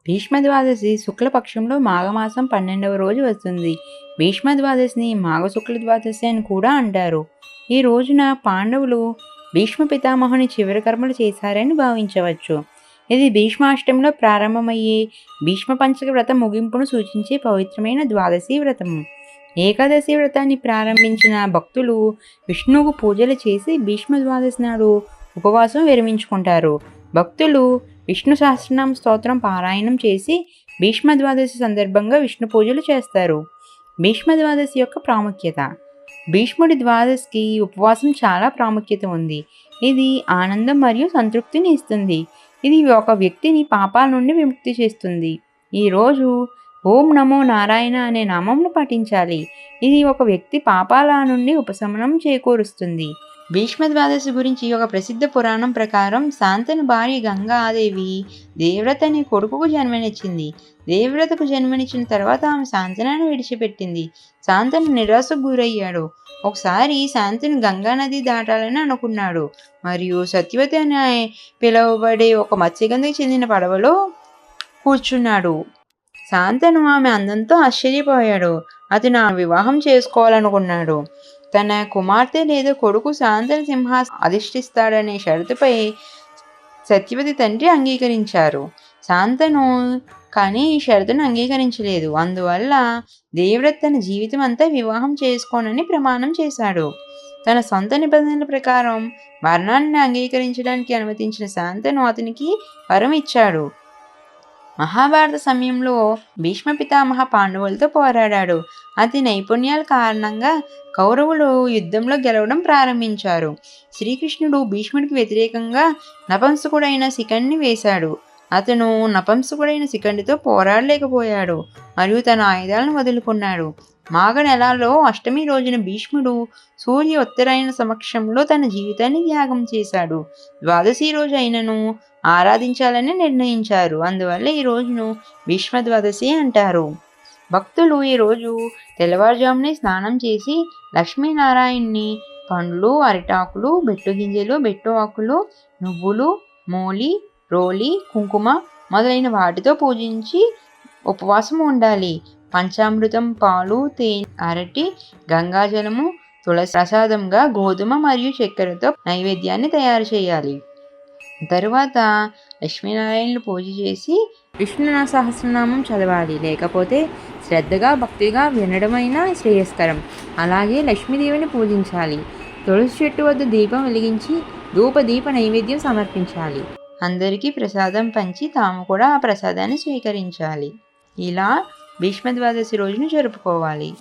భీష్మ ద్వాదశి శుక్లపక్షంలో మాఘమాసం 12వ రోజు వస్తుంది. భీష్మ ద్వాదశిని మాఘశుక్ల ద్వాదశి అని కూడా అంటారు. ఈ రోజున పాండవులు భీష్మ పితామహుని చివరి కర్మలు చేశారని భావించవచ్చు. ఇది భీష్మాష్టమిలో ప్రారంభమయ్యే భీష్మ పంచక వ్రతం ముగింపును సూచించే పవిత్రమైన ద్వాదశి వ్రతము. ఏకాదశి వ్రతాన్ని ప్రారంభించిన భక్తులు విష్ణువుకు పూజలు చేసి భీష్మ ద్వాదశి నాడు ఉపవాసం విరమించుకుంటారు. భక్తులు విష్ణు సహస్రనామ స్తోత్రం పారాయణం చేసి భీష్మ ద్వాదశి సందర్భంగా విష్ణు పూజలు చేస్తారు. భీష్మ ద్వాదశి యొక్క ప్రాముఖ్యత. భీష్ముడి ద్వాదశికి ఉపవాసం చాలా ప్రాముఖ్యత ఉంది. ఇది ఆనందం మరియు సంతృప్తిని ఇస్తుంది. ఇది ఒక వ్యక్తిని పాపాల నుండి విముక్తి చేస్తుంది. ఈరోజు ఓం నమో నారాయణ అనే నామంను పఠించాలి. ఇది ఒక వ్యక్తి పాపాల నుండి ఉపశమనం చేకూరుస్తుంది. భీష్మ ద్వాదశి గురించి ఒక ప్రసిద్ధ పురాణం ప్రకారం శాంతను భార్య గంగాదేవి దేవవ్రత అనే కొడుకుకు జన్మనిచ్చింది. దేవవ్రతకు జన్మనిచ్చిన తర్వాత ఆమె శాంతనను విడిచిపెట్టింది. శాంతను నిరాశకు గురయ్యాడు. ఒకసారి శాంతను గంగా నది దాటాలని అనుకున్నాడు మరియు సత్యవతి అని పిలువబడే ఒక మత్స్యగంధకు చెందిన పడవలో కూర్చున్నాడు. శాంతను ఆమె అందంతో ఆశ్చర్యపోయాడు. అతను వివాహం చేసుకోవాలనుకున్నాడు. తన కుమార్తె లేదా కొడుకు శాంతను సింహాసనం అధిష్ఠిస్తాడనే షరతుపై సత్యవతి తండ్రి అంగీకరించారు. శాంతను కానీ ఈ షరతును అంగీకరించలేదు. అందువల్ల దేవవ్రత తన జీవితం అంతా వివాహం చేసుకోనని ప్రమాణం చేశాడు. తన సొంత నిబంధనల ప్రకారం మరణాన్ని అంగీకరించడానికి అనుమతించిన శాంతను అతనికి వరం ఇచ్చాడు. మహాభారత సమయంలో భీష్మ పితామహ పాండవులతో పోరాడాడు. అతి నైపుణ్యాల కారణంగా కౌరవులు యుద్ధంలో గెలవడం ప్రారంభించారు. శ్రీకృష్ణుడు భీష్ముడికి వ్యతిరేకంగా నపుంసకుడైన శిఖండిని వేశాడు. అతను నపుంసకుడైన శిఖండితో పోరాడలేకపోయాడు మరియు తన ఆయుధాలను వదులుకున్నాడు. మాఘ నెలలో అష్టమి రోజున భీష్ముడు సూర్య ఉత్తరాయణ సమక్షంలో తన జీవితాన్ని త్యాగం చేశాడు. ద్వాదశి రోజు అయినను ఆరాధించాలని నిర్ణయించారు. అందువల్ల ఈ రోజును భీష్మ ద్వాదశి అంటారు. భక్తులు ఈరోజు తెల్లవారుజామునే స్నానం చేసి లక్ష్మీనారాయణ్ణి పండ్లు, అరిటాకులు, బెట్టు గింజలు, బెట్టు ఆకులు, నువ్వులు, మూలి, రోలి, కుంకుమ మొదలైన వాటితో పూజించి ఉపవాసం ఉండాలి. పంచామృతం, పాలు, తేనె, అరటి, గంగాజలము, తులసి ప్రసాదంగా గోధుమ మరియు చక్కెరతో నైవేద్యాన్ని తయారు చేయాలి. తరువాత లక్ష్మీనారాయణలు పూజ చేసి విష్ణు సహస్రనామం చదవాలి. లేకపోతే శ్రద్ధగా భక్తిగా వినడమైనా శ్రేయస్కరం. అలాగే లక్ష్మీదేవిని పూజించాలి. తులసి చెట్టు వద్ద దీపం వెలిగించి ధూపదీప నైవేద్యం సమర్పించాలి. అందరికీ ప్రసాదం పంచి తాము కూడా ఆ ప్రసాదాన్ని స్వీకరించాలి. ఇలా భీష్మ ద్వాదశి రోజును జరుపుకోవాలి.